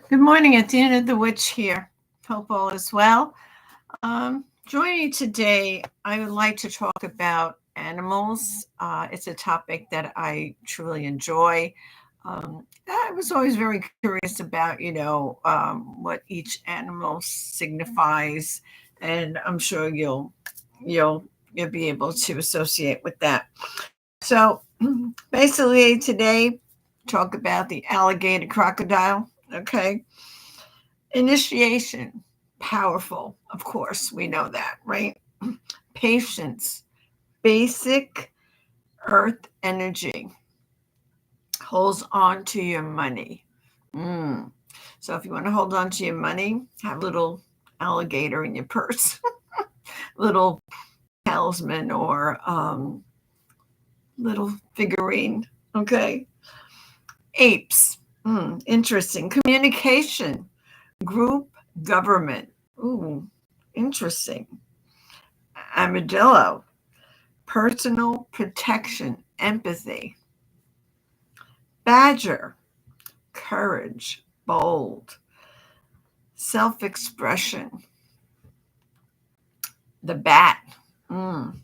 Good morning, Athena the Witch here. Hope all is well. Joining me today, I would like to talk about animals. It's a topic that I truly enjoy. I was always very curious about, what each animal signifies, and I'm sure you'll you'll be able to associate with that. So, basically, today talk about the alligator crocodile. Okay, initiation, powerful, of course, we know that, right? Patience, basic earth energy, holds on to your money. Mm. So if you want to hold on to your money, have a little alligator in your purse, little talisman or little figurine. Okay. Apes. Interesting. Communication, group, government. Ooh, interesting. Armadillo, personal protection, empathy. Badger, courage, bold, self expression. The bat, mm,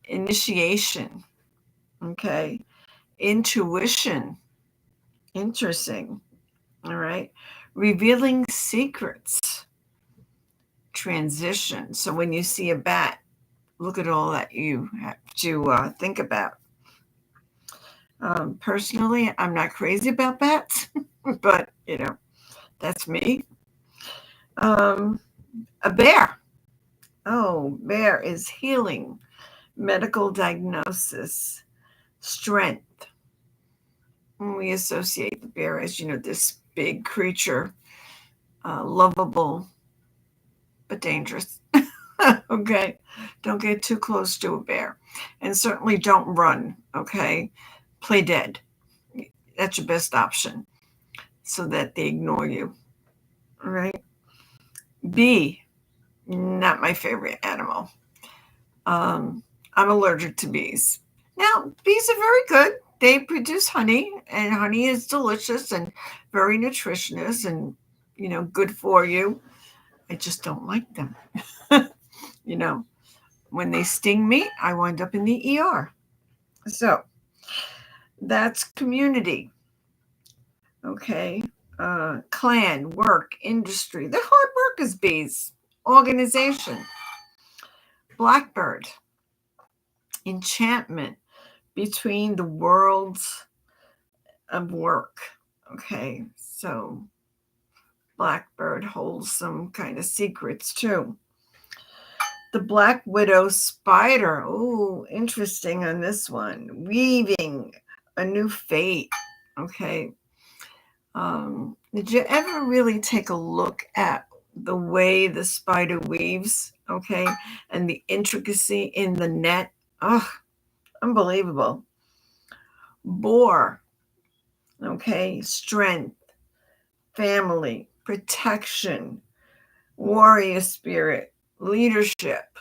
initiation, okay. Intuition, interesting, all right. Revealing secrets, transition. So when you see a bat, look at all that you have to think about. Personally, I'm not crazy about bats, but that's me. Um, a bear. Oh, bear is healing, medical diagnosis, strength. We associate the bear as, this big creature, lovable, but dangerous. Okay. Don't get too close to a bear. And certainly don't run. Okay. Play dead. That's your best option so that they ignore you. All right. Bee, not my favorite animal. Um, I'm allergic to bees. Now, bees are very good. They produce honey, and honey is delicious and very nutritious and, good for you. I just don't like them. you know, when they sting me, I wind up in the ER. So that's community. Okay. Clan, work, industry. The hard work is bees. Organization. Blackbird, enchantment between the worlds of work. Okay, so Blackbird holds some kind of secrets too. The Black Widow spider. Oh, interesting on this one. Weaving a new fate. Okay. Did you ever really take a look at the way the spider weaves? Okay. And the intricacy in the net? Oh, unbelievable. Boar. Okay. Strength, family, protection, warrior spirit, leadership.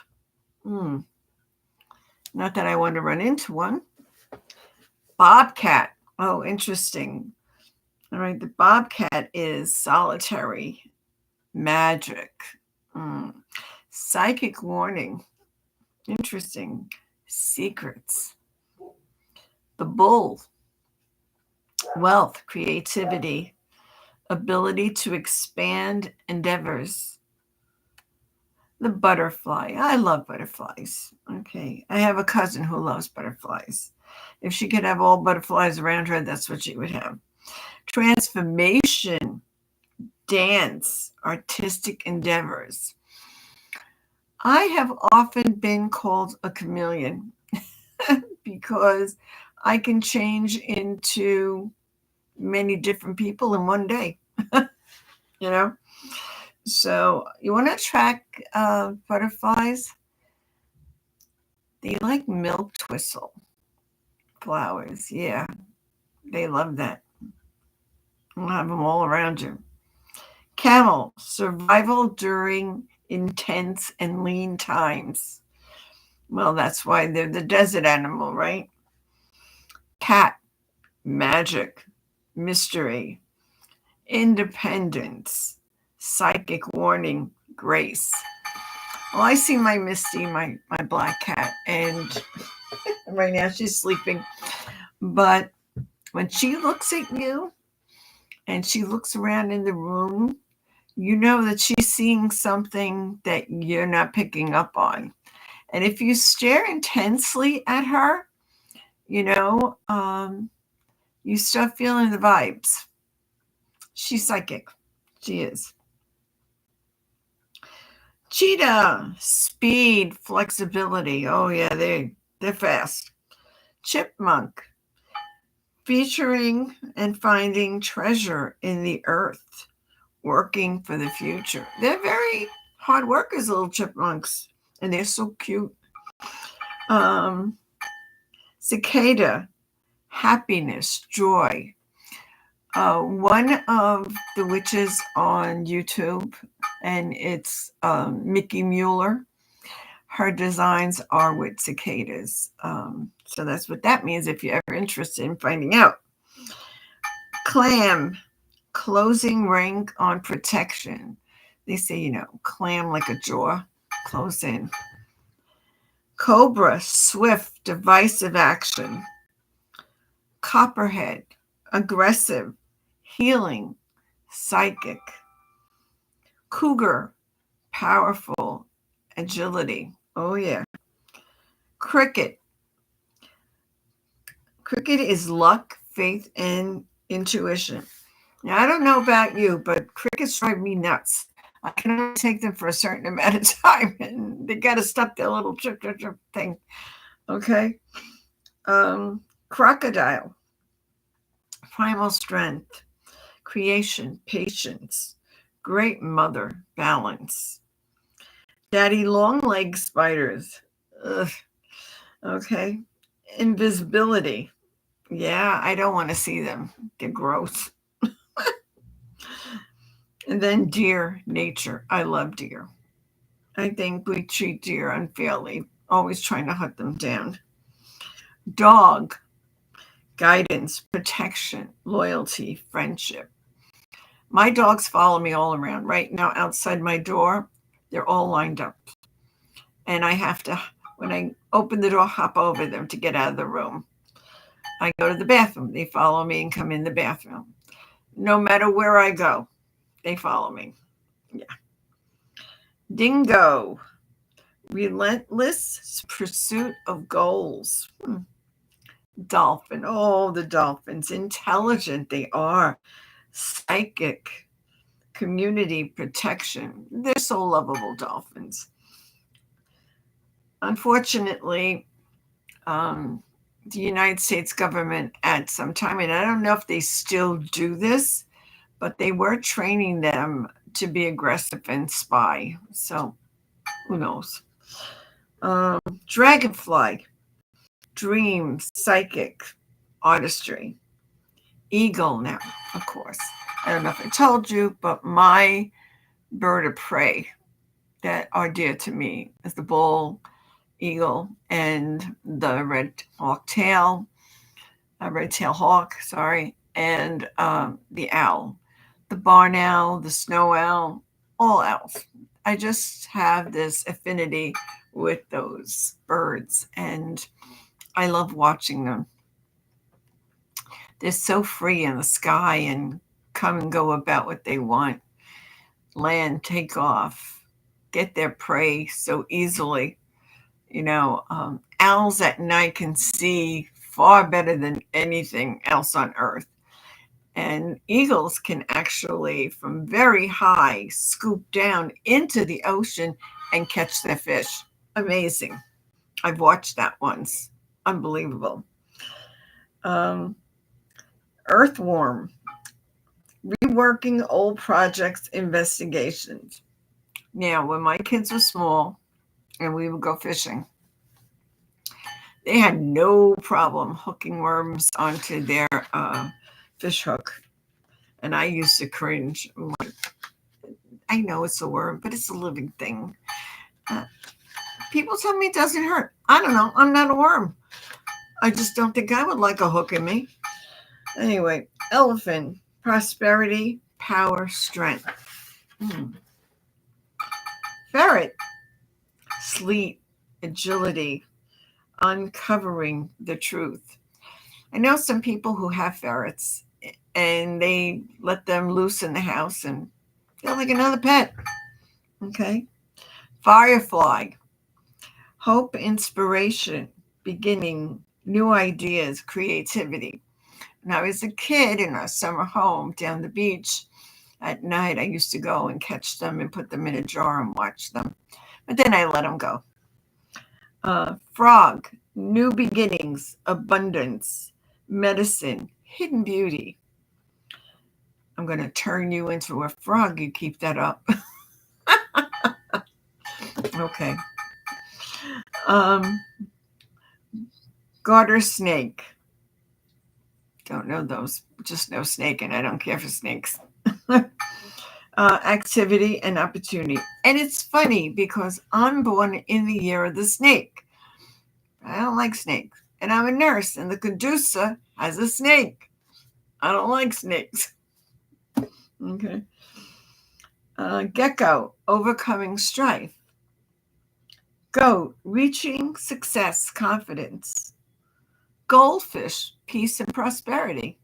Hmm. Not that I want to run into one. Bobcat. Oh, interesting. All right. The bobcat is solitary, magic, mm. Psychic warning. Interesting. Secrets. The bull. Wealth, creativity, ability to expand endeavors. The butterfly. I love butterflies. Okay. I have a cousin who loves butterflies. If she could have all butterflies around her, that's what she would have. Transformation, dance, artistic endeavors. I have often been called a chameleon because I can change into many different people in one day. you know? So, you want to track butterflies? They like milk thistle flowers. Yeah, they love that. You'll have them all around you. Camel, survival during intense and lean times. Well, that's why they're the desert animal, right? Cat, magic, mystery, independence, psychic warning, grace. Well, I see my Misty, my black cat, and right now she's sleeping. But when she looks at you and she looks around in the room, you know that she's seeing something that you're not picking up on. And if you stare intensely at her, you know, you start feeling the vibes. She's psychic. She is. Cheetah, speed, flexibility. Oh yeah, they're fast. Chipmunk, featuring and finding treasure in the earth, working for the future. They're very hard workers, little chipmunks, and they're so cute. Cicada, happiness, joy. One of the witches on YouTube, and it's Mickey Mueller. Her designs are with cicadas. So that's what that means if you're ever interested in finding out. Clam, closing rank on protection. They say, you know, clam like a jaw, close in. Cobra, swift, divisive action. Copperhead, aggressive, healing, psychic. Cougar, powerful, agility. Oh, yeah. Cricket. Cricket is luck, faith, and intuition. Now, I don't know about you, but crickets drive me nuts. I can only take them for a certain amount of time, and they got to stop their little chip, chip, chip thing. Okay. Crocodile, primal strength, creation, patience, great mother, balance. Daddy long leg spiders. Ugh. Okay. Invisibility. Yeah, I don't want to see them. They're gross. And then deer, nature. I love deer. I think we treat deer unfairly, always trying to hunt them down. Dog, guidance, protection, loyalty, friendship. My dogs follow me all around. Right now, outside my door, they're all lined up. And I have to, when I open the door, hop over them to get out of the room. I go to the bathroom. They follow me and come in the bathroom. No matter where I go, they follow me. Yeah. Dingo, relentless pursuit of goals. Dolphin, oh, the dolphins, intelligent they are, psychic, community protection. They're so lovable, dolphins. Unfortunately, the United States government at some time, and I don't know if they still do this, but they were training them to be aggressive and spy. So who knows? Dragonfly, dreams, psychic, artistry. Eagle now, of course. I don't know if I told you, but my bird of prey that are dear to me is the bull eagle and the red-tailed hawk, sorry, and the owl, the barn owl, the snow owl, all owls. I just have this affinity with those birds, and I love watching them. They're so free in the sky and come and go about what they want, land, take off, get their prey so easily. You know, owls at night can see far better than anything else on earth. And eagles can actually, from very high, scoop down into the ocean and catch their fish. Amazing. I've watched that once. Unbelievable. Earthworm, reworking old projects, investigations. Now, when my kids were small and we would go fishing, they had no problem hooking worms onto their fish hook. And I used to cringe. I know it's a worm, but it's a living thing. People tell me it doesn't hurt. I don't know. I'm not a worm. I just don't think I would like a hook in me. Anyway, elephant, prosperity, power, strength. Ferret, sleep, agility, uncovering the truth. I know some people who have ferrets and they let them loose in the house and they're like another pet. Okay. Firefly, hope, inspiration, beginning, new ideas, creativity. When I was a kid in our summer home down the beach, at night I used to go and catch them and put them in a jar and watch them. But then I let them go. Frog, new beginnings, abundance, medicine, hidden beauty. I'm going to turn you into a frog. You keep that up. Okay. Garter snake. Don't know those. Just know snake, and I don't care for snakes. Activity and opportunity. And it's funny because I'm born in the year of the snake. I don't like snakes. And I'm a nurse, and the Cadusa has a snake. I don't like snakes. Okay. Gecko, overcoming strife. Goat, reaching success, confidence. Goldfish, peace and prosperity.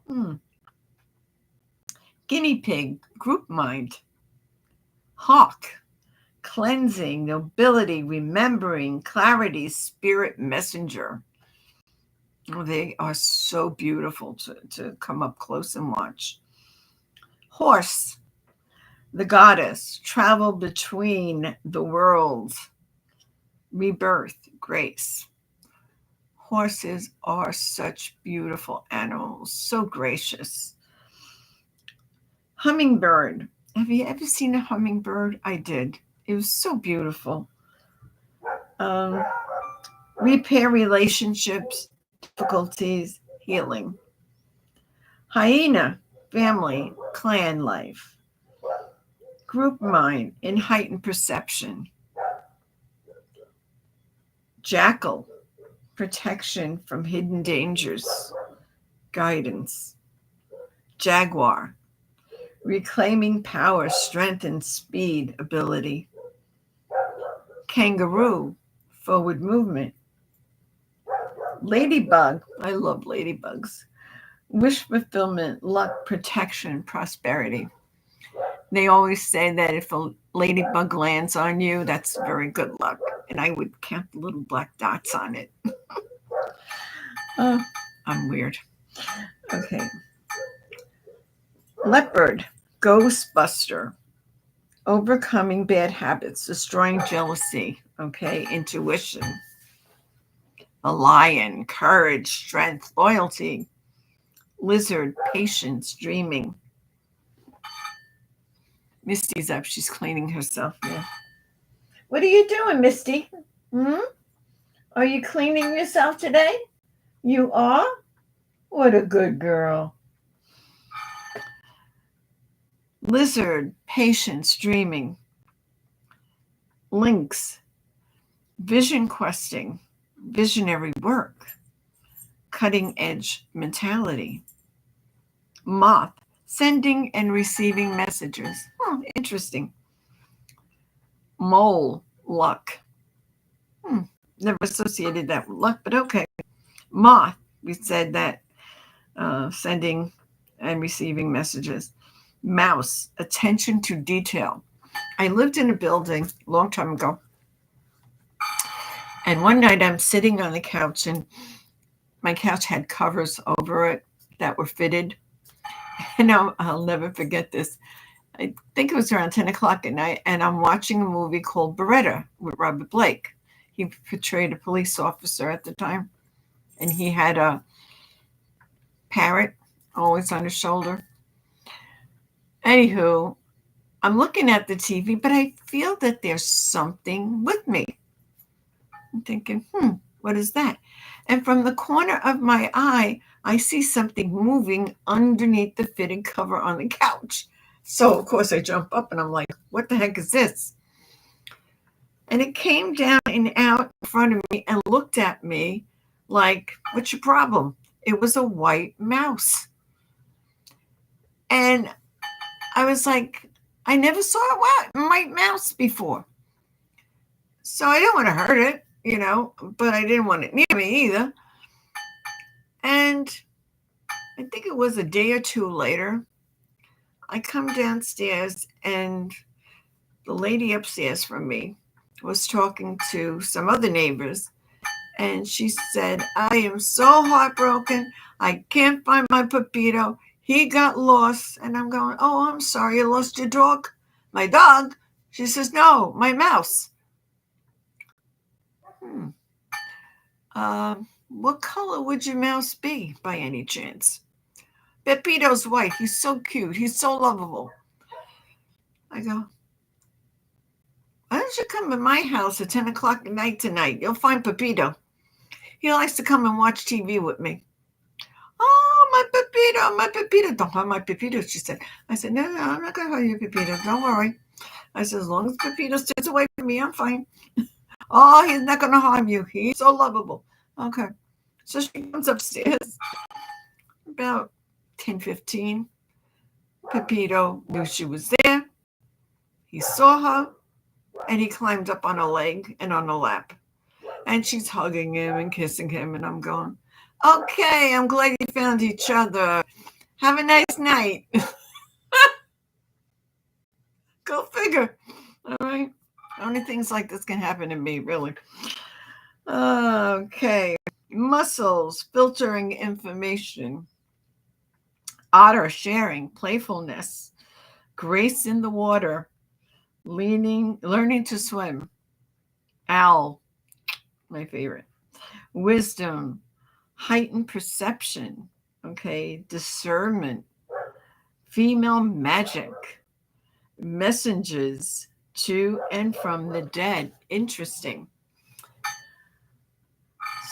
Guinea pig, group mind. Hawk, cleansing, nobility, remembering, clarity, spirit messenger. Oh, they are so beautiful to come up close and watch. Horse, the goddess, travel between the worlds, rebirth, grace. Horses are such beautiful animals, so gracious. Hummingbird. Have you ever seen a hummingbird? I did. It was so beautiful. Repair relationships, difficulties, healing. Hyena, family, clan life. Group mind in heightened perception. Jackal, protection from hidden dangers, guidance. Jaguar, reclaiming power, strength, and speed, ability. Kangaroo, forward movement. Ladybug, I love ladybugs. Wish fulfillment, luck, protection, prosperity. They always say that if a ladybug lands on you, that's very good luck. And I would count the little black dots on it. I'm weird. Okay. Leopard, ghostbuster, overcoming bad habits, destroying jealousy. Okay. Intuition. A lion, courage, strength, loyalty. Lizard, patience, dreaming. Misty's up. She's cleaning herself now. What are you doing, Misty? Are you cleaning yourself today? You are? What a good girl. Lizard, patience, dreaming. Lynx, vision questing, visionary work, cutting edge mentality. Moth, sending and receiving messages. Oh, interesting. Mole, luck. Never associated that with luck, but okay. Moth, we said that, sending and receiving messages. Mouse, attention to detail. I lived in a building a long time ago. And one night I'm sitting on the couch and my couch had covers over it that were fitted. And I'll never forget this. I think it was around 10 o'clock at night, and I'm watching a movie called Beretta with Robert Blake. He portrayed a police officer at the time, and he had a parrot always on his shoulder. Anywho, I'm looking at the TV, but I feel that there's something with me. I'm thinking, what is that? And from the corner of my eye, I see something moving underneath the fitted cover on the couch. So, of course, I jump up and I'm like, what the heck is this? And it came down and out in front of me and looked at me like, what's your problem? It was a white mouse. And I was like, I never saw a white mouse before. So I didn't want to hurt it, but I didn't want it near me either. And I think it was a day or two later, I come downstairs and the lady upstairs from me was talking to some other neighbors. And she said, I am so heartbroken. I can't find my Pepito. He got lost. And I'm going, oh, I'm sorry. You lost your dog? My dog? She says, no, my mouse. What color would your mouse be by any chance? Pepito's white. He's so cute. He's so lovable. I go, why don't you come to my house at 10 o'clock at night tonight? You'll find Pepito. He likes to come and watch TV with me. Oh, my Pepito. Don't harm my Pepito, she said. I said, no, I'm not going to harm your Pepito. Don't worry. I said, as long as Pepito stays away from me, I'm fine. Oh, he's not going to harm you. He's so lovable. Okay. So she comes upstairs about 10:15. Pepito knew she was there. He saw her, and he climbed up on her leg and on her lap. And she's hugging him and kissing him, and I'm going, okay, I'm glad you found each other. Have a nice night. Go figure. All right. Only things like this can happen to me, really. Okay. Muscles, filtering information. Otter, sharing, playfulness. Grace in the water. Learning to swim. Owl, my favorite. Wisdom, heightened perception. Okay. Discernment. Female magic. Messengers to and from the dead. Interesting.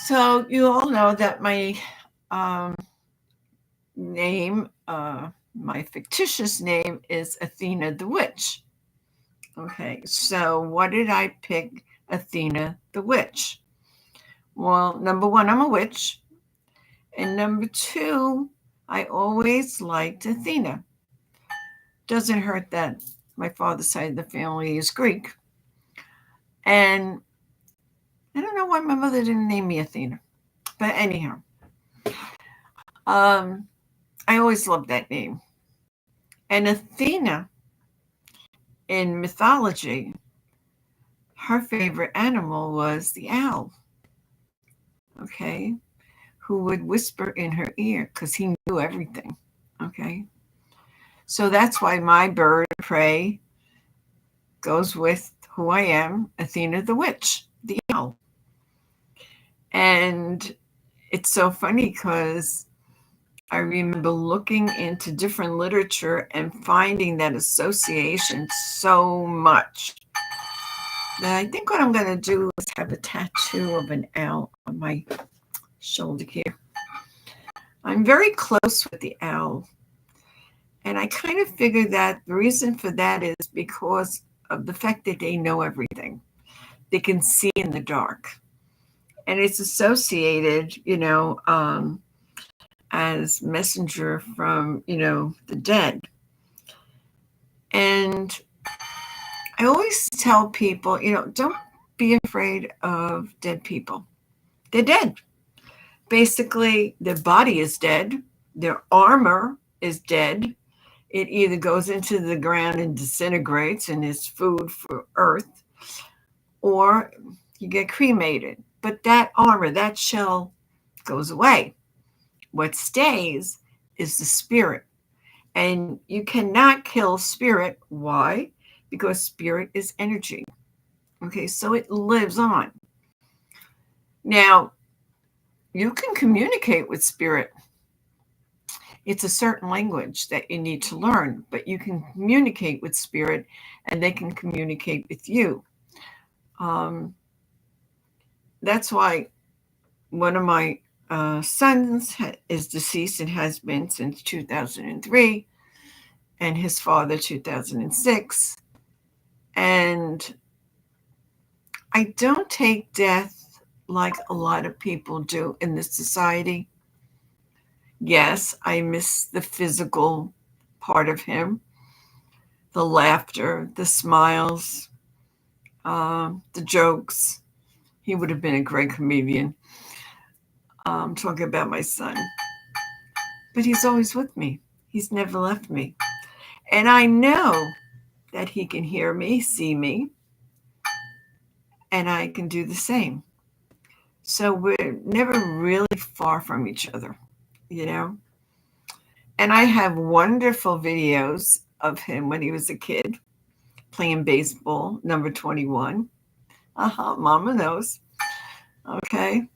So you all know that my name, my fictitious name is Athena the Witch. Okay, so what did I pick Athena the Witch? Well, number one, I'm a witch. And number two, I always liked Athena. Doesn't hurt that my father's side of the family is Greek. And I don't know why my mother didn't name me Athena. But anyhow, I always loved that name. And Athena, in mythology, her favorite animal was the owl. Okay, who would whisper in her ear because he knew everything. Okay, so that's why my bird of prey goes with who I am, Athena the Witch, the owl. And it's so funny because I remember looking into different literature and finding that association so much that I think what I'm going to do is have a tattoo of an owl on my shoulder here. I'm very close with the owl. And I kind of figured that the reason for that is because of the fact that they know everything. They can see in the dark. And it's associated, as messenger from, the dead. And I always tell people, don't be afraid of dead people. They're dead. Basically, their body is dead. Their armor is dead. It either goes into the ground and disintegrates and is food for earth, or you get cremated. But that armor, that shell goes away. What stays is the spirit. And you cannot kill spirit. Why? Because spirit is energy. Okay, so it lives on. Now, you can communicate with spirit. It's a certain language that you need to learn, but you can communicate with spirit and they can communicate with you. That's why one of my sons is deceased and has been since 2003, and his father 2006. And I don't take death like a lot of people do in this society. Yes, I miss the physical part of him, the laughter, the smiles, the jokes. He would have been a great comedian. Talking about my son. But he's always with me. He's never left me. And I know that he can hear me, see me, and I can do the same. So we're never really far from each other, you know? And I have wonderful videos of him when he was a kid playing baseball, number 21. Mama knows. Okay.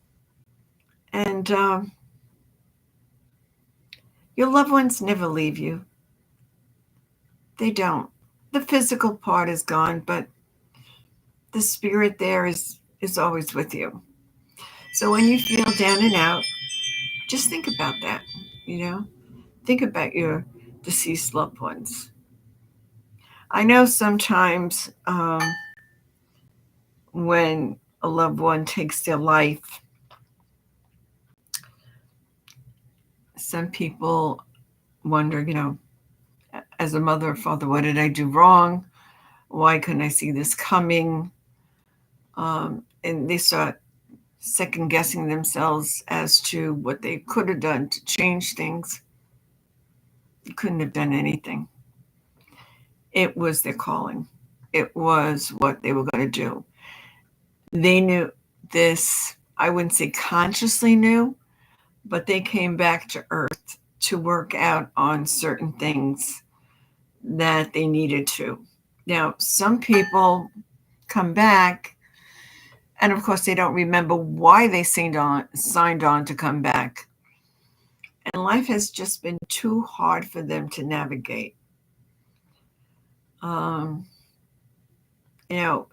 And your loved ones never leave you. They don't. The physical part is gone, but the spirit there is always with you. So when you feel down and out, just think about that, you know? Think about your deceased loved ones. I know sometimes when a loved one takes their life, some people wonder, you know, as a mother or father, what did I do wrong? Why couldn't I see this coming? And they start second guessing themselves as to what they could have done to change things. You couldn't have done anything. It was their calling. It was what they were going to do. They knew this, I wouldn't say consciously knew, but they came back to earth to work out on certain things that they needed to. Now, some people come back, and of course, they don't remember why they signed on to come back. And life has just been too hard for them to navigate. You know,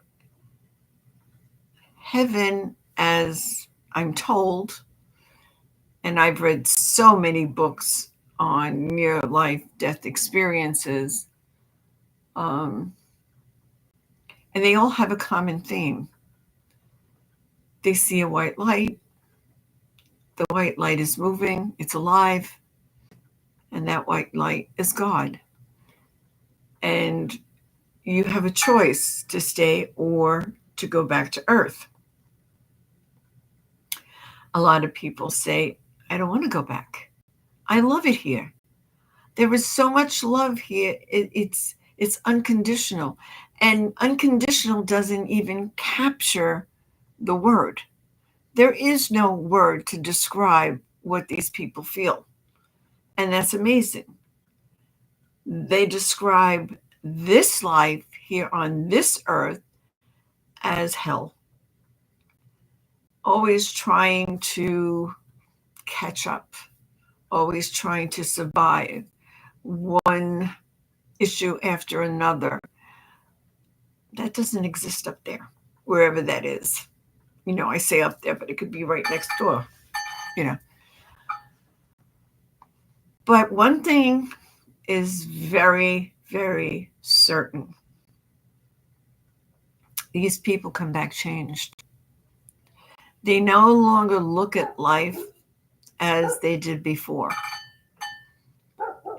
heaven, as I'm told, and I've read so many books on near-life death experiences, and they all have a common theme. They see a white light. The white light is moving. It's alive. And that white light is God. And you have a choice to stay or to go back to earth. A lot of people say, I don't want to go back. I love it here. There is so much love here. It's unconditional. And unconditional doesn't even capture the word. There is no word to describe what these people feel. And that's amazing. They describe this life here on this earth as hell. Always trying to catch up, always trying to survive one issue after another. That doesn't exist up there, wherever that is. You know, I say up there, but it could be right next door, you know. But one thing is very, very certain. These people come back changed. They no longer look at life as they did before.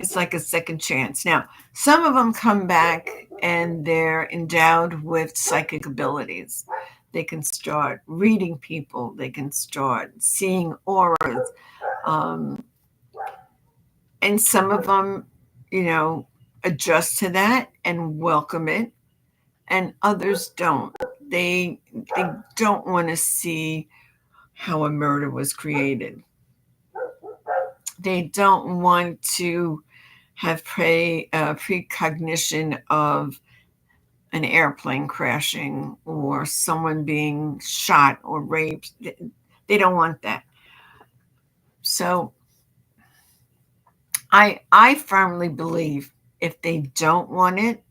It's like a second chance. Now, some of them come back and they're endowed with psychic abilities. They can start reading people. They can start seeing auras. And some of them, you know, adjust to that and welcome it. And others don't. They don't want to see how a murder was created. They don't want to have precognition of an airplane crashing or someone being shot or raped. They don't want that. So I firmly believe if they don't want it,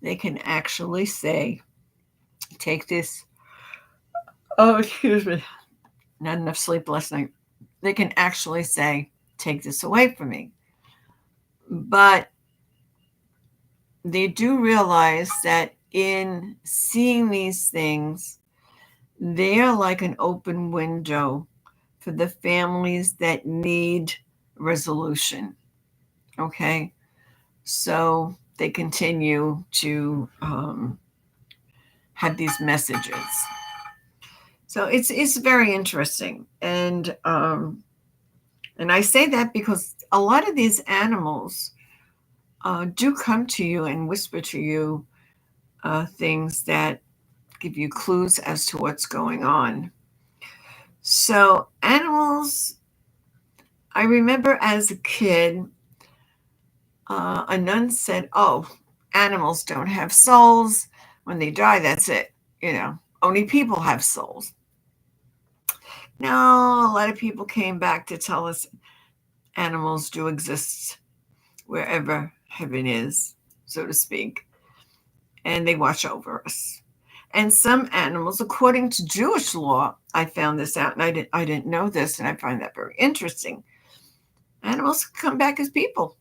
they can actually say, take this. Oh, excuse me. Not enough sleep last night. They can actually say, take this away from me. But they do realize that in seeing these things, they are like an open window for the families that need resolution. Okay? So they continue to have these messages. So it's very interesting, and I say that because a lot of these animals do come to you and whisper to you things that give you clues as to what's going on. So animals, I remember as a kid, a nun said, "Oh, animals don't have souls. When they die, that's it. Only people have souls." No, a lot of people came back to tell us animals do exist wherever heaven is, so to speak, and they watch over us. And some animals, according to Jewish law, I found this out, and I didn't know this, and I find that very interesting. Animals come back as people.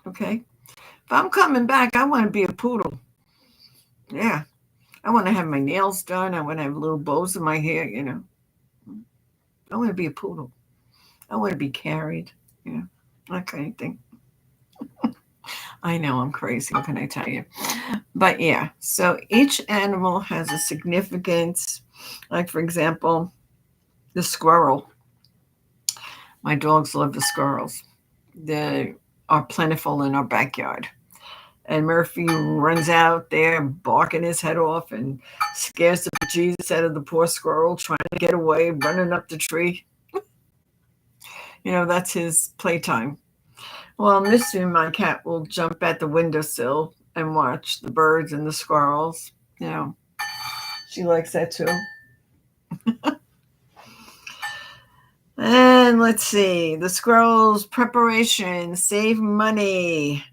Okay. If I'm coming back, I want to be a poodle. Yeah. I want to have my nails done. I want to have little bows in my hair, I want to be a poodle. I want to be carried, that kind of thing. I know I'm crazy. What can I tell you? But yeah, so each animal has a significance. Like, for example, the squirrel. My dogs love the squirrels. They are plentiful in our backyard. And Murphy runs out there barking his head off and scares the bejesus out of the poor squirrel trying to get away, running up the tree. That's his playtime. Well, Missy, my cat, will jump at the windowsill and watch the birds and the squirrels. She likes that too. And let's see, the squirrels' preparation, save money,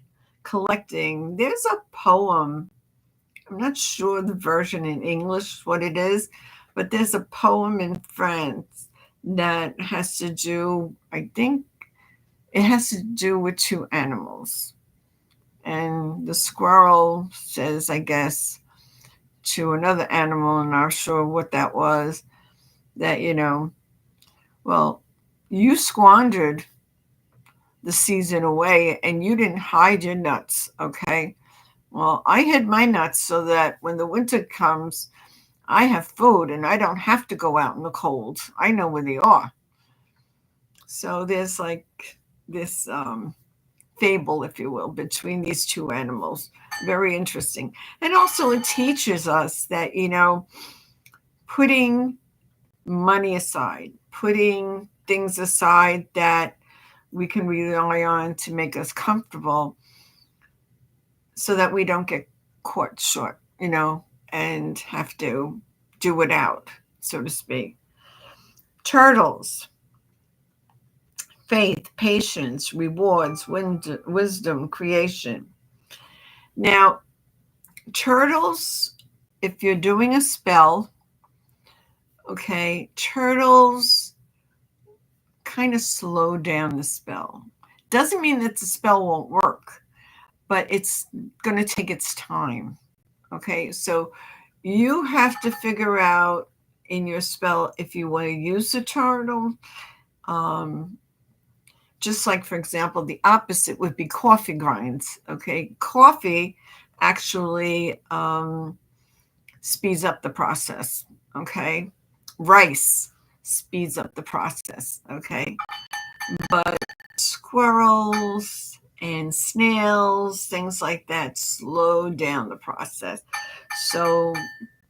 collecting. There's a poem. I'm not sure the version in English, what it is, but there's a poem in France that has to do, I think it has to do with two animals. And the squirrel says, I guess, to another animal, and I'm not sure what that was, that, well, you squandered the season away and you didn't hide your nuts, okay? Well, I hid my nuts so that when the winter comes, I have food and I don't have to go out in the cold. I know where they are. So there's like this fable, if you will, between these two animals. Very interesting. And also it teaches us that, putting money aside, putting things aside that we can rely on to make us comfortable so that we don't get caught short, and have to do without, so to speak. Turtles, faith, patience, rewards, wisdom, creation. Now, turtles, if you're doing a spell, okay, turtles kind of slow down the spell. Doesn't mean that the spell won't work, but it's going to take its time. Okay, so you have to figure out in your spell if you want to use the turtle. Just like, for example, the opposite would be coffee grinds. Okay, coffee actually speeds up the process. Okay, rice speeds up the process. Okay, but squirrels and snails, things like that, slow down the process. So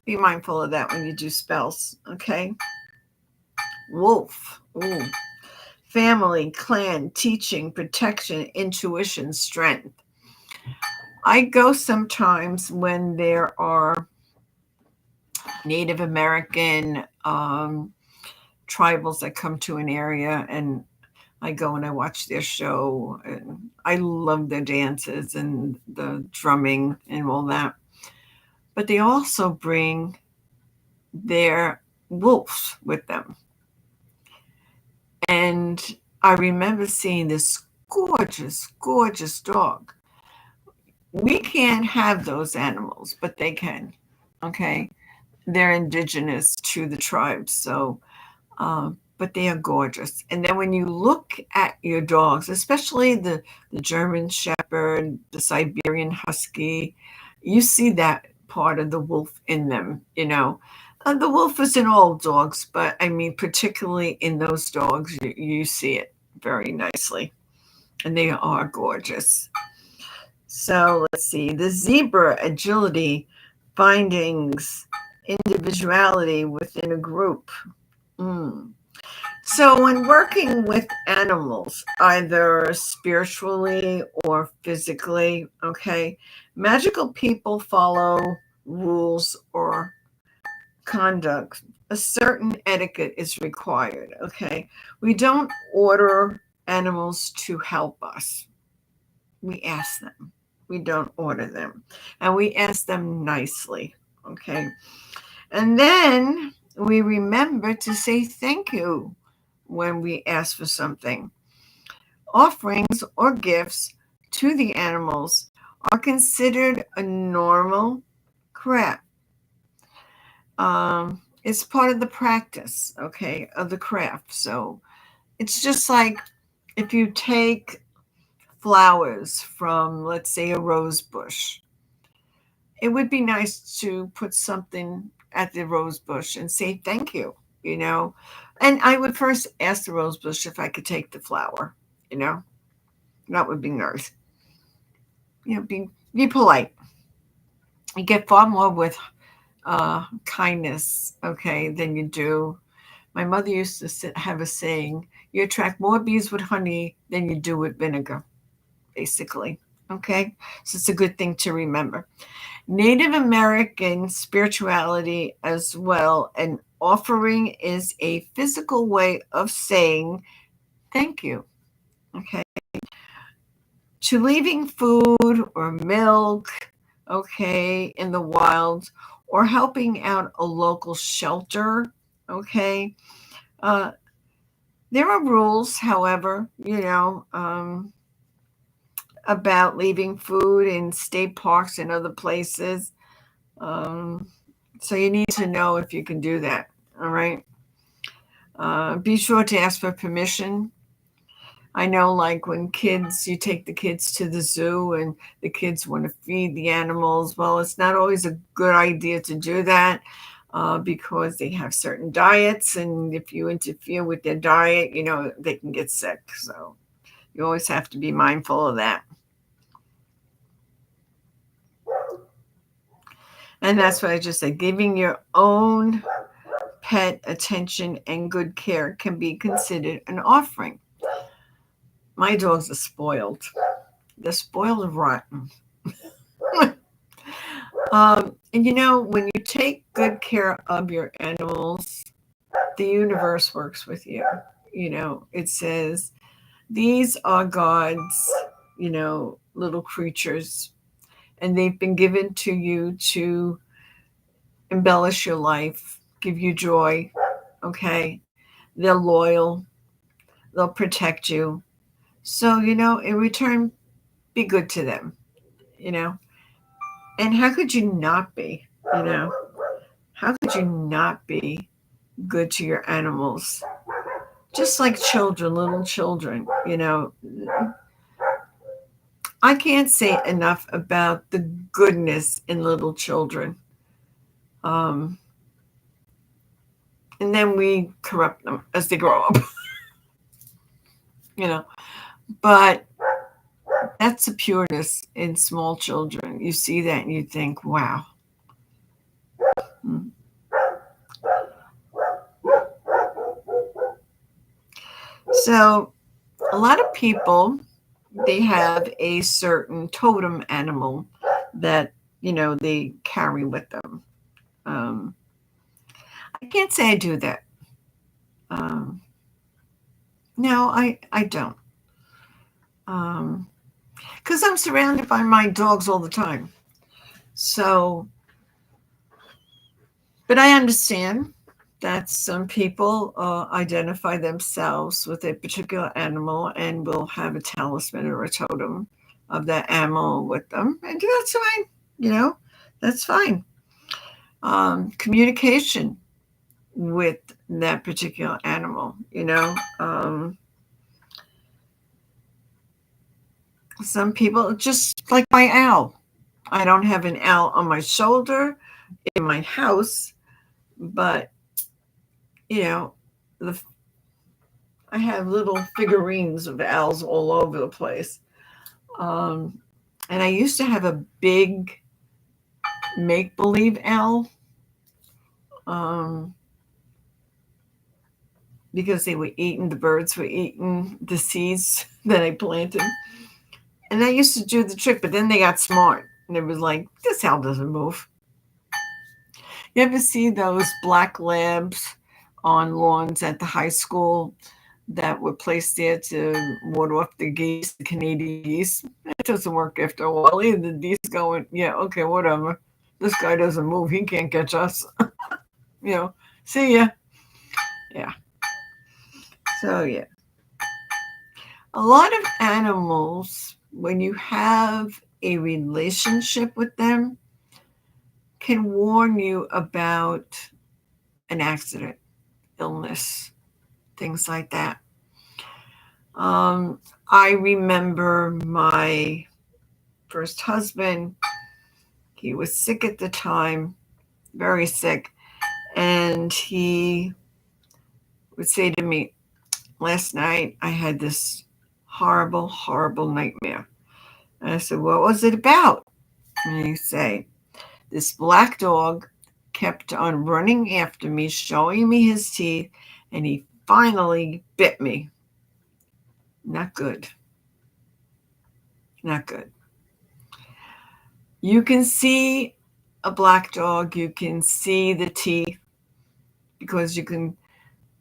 be mindful of that when you do spells. Okay, wolf. Ooh. Family, clan, teaching, protection, intuition, strength. I go sometimes when there are Native American tribals that come to an area, and I go and I watch their show, and I love their dances and the drumming and all that. But they also bring their wolves with them. And I remember seeing this gorgeous, gorgeous dog. We can't have those animals, but they can. Okay. They're indigenous to the tribes. So, but they are gorgeous. And then when you look at your dogs, especially the German Shepherd Shepherd, the Siberian Husky. You see that part of the wolf in them, you know. The wolf is in all dogs, but I mean, particularly in those dogs, you see it very nicely. And they are gorgeous. So let's see. The zebra, agility, findings, individuality within a group. Mm. So, when working with animals, either spiritually or physically, okay, magical people follow rules or conduct. A certain etiquette is required, okay? We don't order animals to help us, we ask them. We don't order them, and we ask them nicely, okay? And then we remember to say thank you when we ask for something. Offerings or gifts to the animals are considered a normal craft. It's part of the practice, okay, of the craft. So it's just like if you take flowers from, let's say, a rose bush, it would be nice to put something at the rose bush and say thank you, you know. And I would first ask the rose bush if I could take the flower, you know. That would be nice. You know, be polite. You get far more with kindness, okay, than you do. My mother used to have a saying: "You attract more bees with honey than you do with vinegar." Basically, okay. So it's a good thing to remember. Native American spirituality as well. An offering is a physical way of saying thank you. Okay. To leaving food or milk, okay, in the wild, or helping out a local shelter, okay. Uh, there are rules, however, about leaving food in state parks and other places. Um, so you need to know if you can do that. All right. Be sure to ask for permission. I know, like when you take the kids to the zoo and the kids want to feed the animals. Well, it's not always a good idea to do that because they have certain diets. And if you interfere with their diet, they can get sick. So you always have to be mindful of that. And that's what I just said. Giving your own pet attention and good care can be considered an offering. My dogs are spoiled. They're spoiled and rotten. And when you take good care of your animals, the universe works with you. It says, these are God's, little creatures, and they've been given to you to embellish your life, give you joy. Okay. They're loyal. They'll protect you. So, in return, be good to them, And how could you not be, How could you not be good to your animals? Just like children, little children, I can't say enough about the goodness in little children. And then we corrupt them as they grow up, But that's the pureness in small children. You see that and you think, wow. So a lot of people, they have a certain totem animal that, they carry with them. I can't say I do that. No, I don't. Because I'm surrounded by my dogs all the time. So, but I understand that some people identify themselves with a particular animal and will have a talisman or a totem of that animal with them. And that's fine. That's fine. Communication with that particular animal, Some people, just like my owl. I don't have an owl on my shoulder in my house, but you know, the, I have little figurines of owls all over the place. Um, and I used to have a big make believe owl, um, because they were eating, the birds were eating the seeds that I planted. And I used to do the trick, but then they got smart. And it was like, this owl doesn't move. You ever see those black labs on lawns at the high school that were placed there to ward off the geese, the Canadian geese? It doesn't work after a while. Either the geese going, yeah, okay, whatever. This guy doesn't move. He can't catch us. See ya. Yeah. So, yeah. A lot of animals, when you have a relationship with them, can warn you about an accident, illness, things like that. I remember my first husband, he was sick at the time, very sick, and he would say to me, last night I had this horrible, horrible nightmare. And I said, what was it about? And he'd say, this black dog kept on running after me, showing me his teeth, and he finally bit me. Not good. Not good. You can see a black dog, you can see the teeth, because you can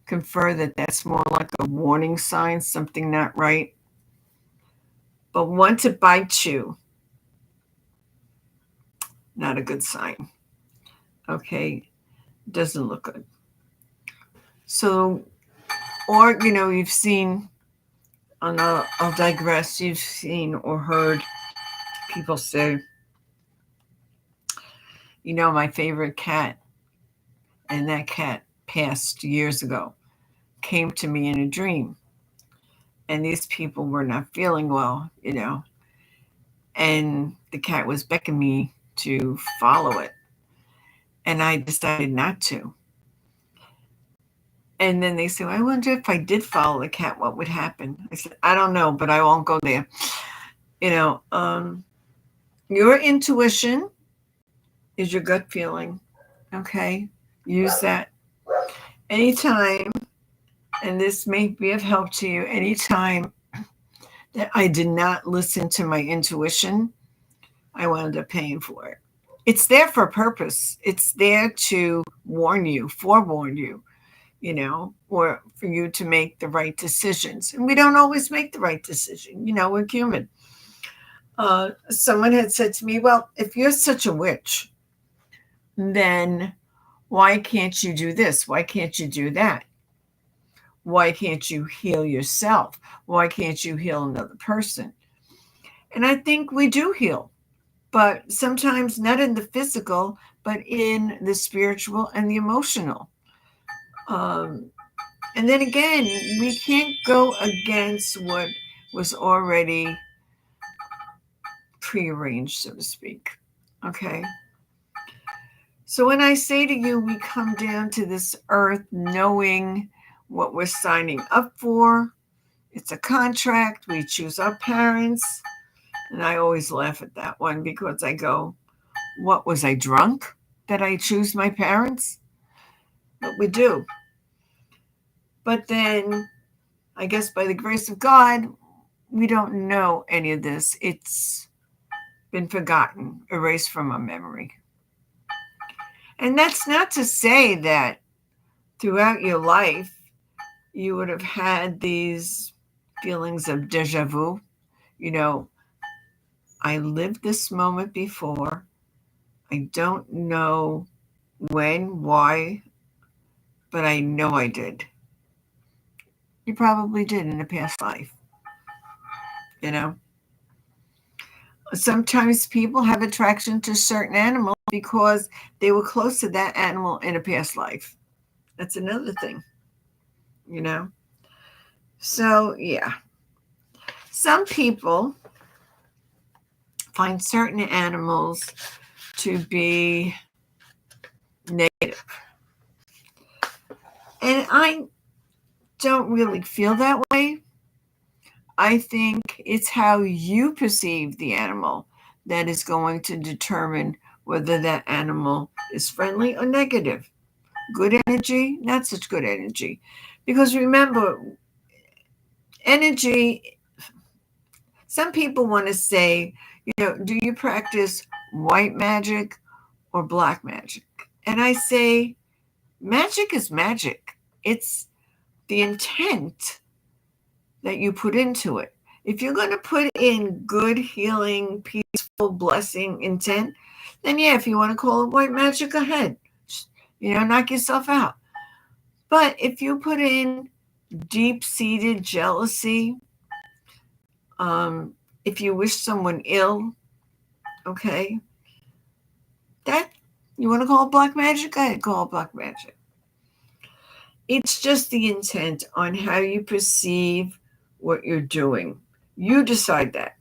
confer that that's more like a warning sign, something not right. But once it bites you, not a good sign. Okay, doesn't look good. So, or, you've seen, I'll digress, you've seen or heard people say, my favorite cat, and that cat passed years ago, came to me in a dream. And these people were not feeling well, and the cat was beckoning me to follow it. And I decided not to. And then they said, I wonder if I did follow the cat, what would happen? I said, I don't know, but I won't go there. Your intuition is your gut feeling. Okay? Use that. Anytime, and this may be of help to you, anytime that I did not listen to my intuition, I wound up paying for it. It's there for a purpose. It's there to warn you, forewarn you, or for you to make the right decisions. And we don't always make the right decision. We're human. Someone had said to me, well, if you're such a witch, then why can't you do this? Why can't you do that? Why can't you heal yourself? Why can't you heal another person? And I think we do heal, but sometimes not in the physical, but in the spiritual and the emotional. And then again, we can't go against what was already prearranged, so to speak. Okay? So when I say to you, we come down to this earth knowing what we're signing up for. It's a contract. We choose our parents. And I always laugh at that one because I go, what, was I drunk that I choose my parents? But we do. But then, I guess by the grace of God, we don't know any of this. It's been forgotten, erased from our memory. And that's not to say that throughout your life, you would have had these feelings of deja vu. I lived this moment before. I don't know when, why, but I know I did. You probably did in a past life. Sometimes people have attraction to certain animals because they were close to that animal in a past life. That's another thing, So, yeah. Some people find certain animals to be negative. And I don't really feel that way. I think it's how you perceive the animal that is going to determine whether that animal is friendly or negative. Good energy, not such good energy. Because remember, energy, some people want to say, do you practice white magic or black magic? And I say, magic is magic. It's the intent that you put into it. If you're going to put in good, healing, peaceful, blessing intent, then yeah, if you want to call it white magic, go ahead. Knock yourself out. But if you put in deep-seated jealousy, if you wish someone ill, okay, that you want to call it black magic, go ahead, call it black magic. It's just the intent on how you perceive what you're doing. You decide that,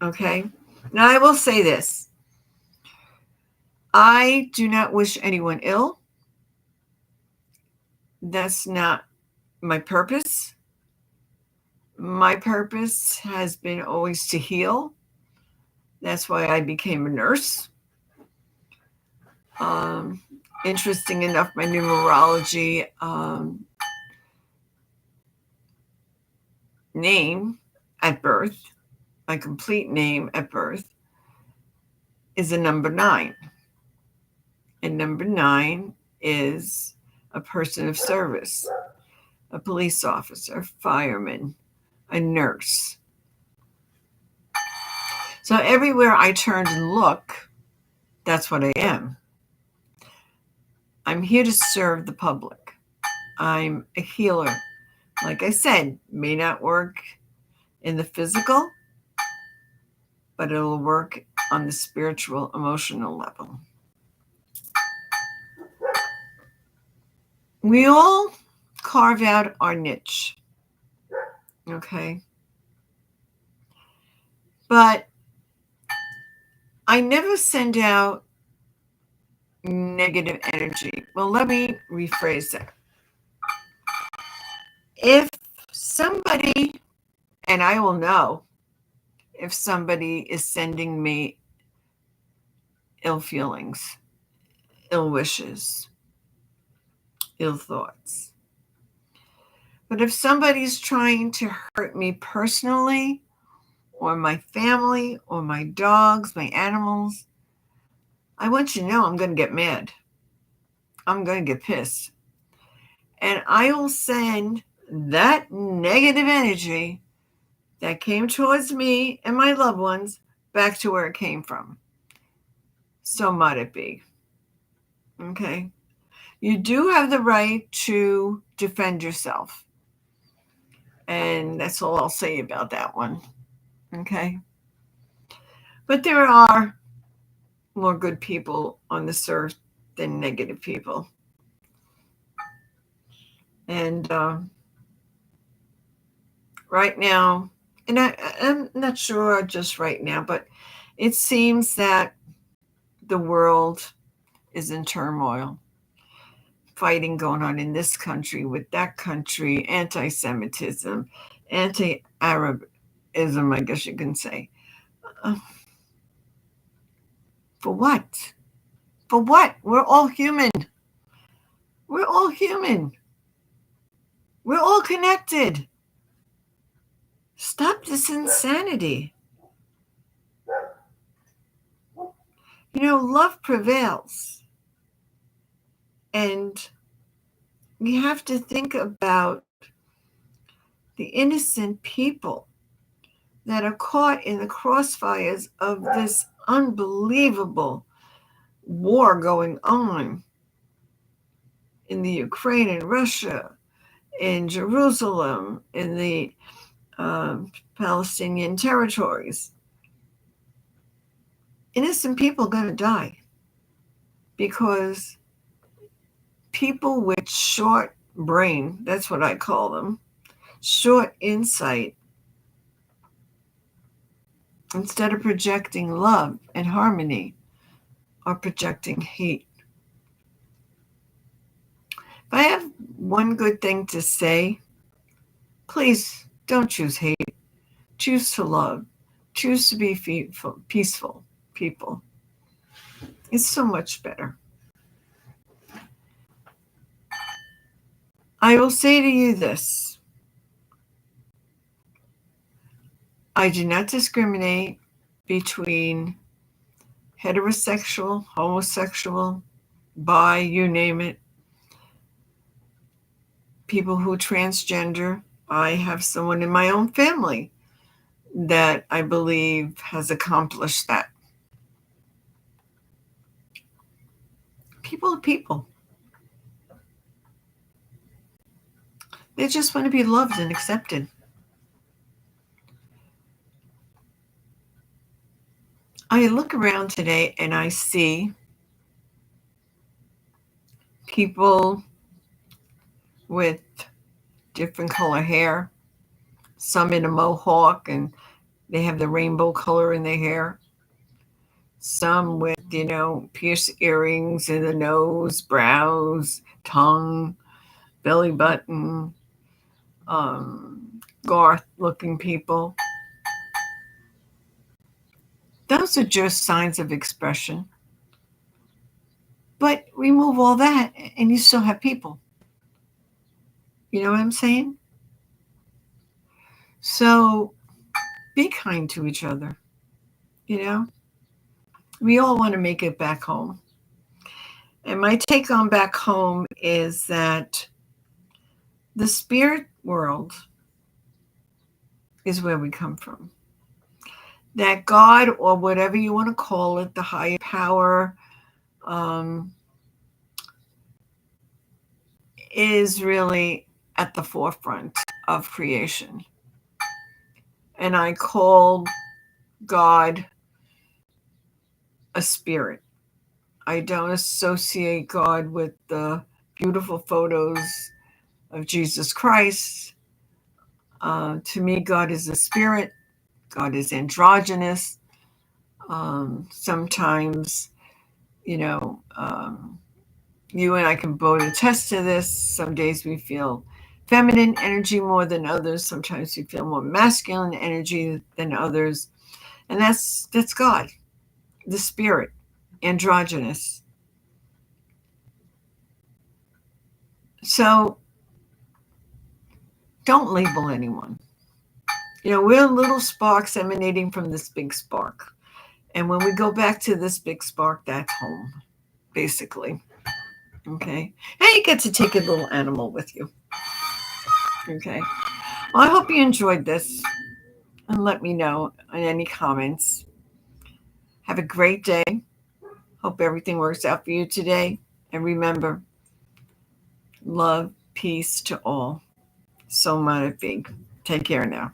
okay? Now, I will say this. I do not wish anyone ill. That's not my purpose. My purpose has been always to heal. That's why I became a nurse. Interesting enough, my numerology name at birth, my complete name at birth, is a number 9. And number 9 is a person of service, a police officer, fireman, a nurse. So everywhere I turn and look, that's what I am. I'm here to serve the public. I'm a healer. Like I said, may not work in the physical, but it'll work on the spiritual, emotional level. We all carve out our niche, okay? But I never send out negative energy. Well, let me rephrase that. If somebody, and I will know if somebody is sending me ill feelings, ill wishes, ill thoughts. But if somebody's trying to hurt me personally, or my family, or my dogs, my animals, I want you to know I'm going to get mad. I'm going to get pissed. And I will send that negative energy that came towards me and my loved ones back to where it came from. So might it be. Okay? You do have the right to defend yourself. And that's all I'll say about that one. Okay? But there are more good people on this earth than negative people. And right now, and I'm not sure just right now, but it seems that the world is in turmoil. Fighting going on in this country with that country, anti-Semitism, anti-Arabism, I guess you can say. For what? For what? We're all human. We're all human. We're all connected. Stop this insanity. Love prevails. And we have to think about the innocent people that are caught in the crossfires of this unbelievable war going on in the Ukraine and Russia, in Jerusalem, in the Palestinian territories. Innocent people are going to die because people with short brain, that's what I call them, short insight, instead of projecting love and harmony, are projecting hate. If I have one good thing to say, please don't choose hate. Choose to love. Choose to be peaceful people. It's so much better. I will say to you this. I do not discriminate between heterosexual, homosexual, bi, you name it, people who transgender. I have someone in my own family that I believe has accomplished that. People are people. They just want to be loved and accepted. I look around today and I see people with different color hair, some in a mohawk and they have the rainbow color in their hair, some with, pierced earrings in the nose, brows, tongue, belly button, Garth looking people. Those are just signs of expression. But remove all that and you still have people. You know what I'm saying? So be kind to each other. We all want to make it back home. And my take on back home is that the spirit world is where we come from. That God, or whatever you want to call it, the higher power, is really at the forefront of creation. And I call God a spirit. I don't associate God with the beautiful photos of Jesus Christ. To me, God is a spirit. God is androgynous. Sometimes, you and I can both attest to this. Some days we feel feminine energy more than others. Sometimes we feel more masculine energy than others. And that's God, the spirit, androgynous. So don't label anyone. We're little sparks emanating from this big spark. And when we go back to this big spark, that's home, basically. Okay. And you get to take a little animal with you. Okay. Well, I hope you enjoyed this. And let me know in any comments. Have a great day. Hope everything works out for you today. And remember, love, peace to all. So Magnifique. Take care now.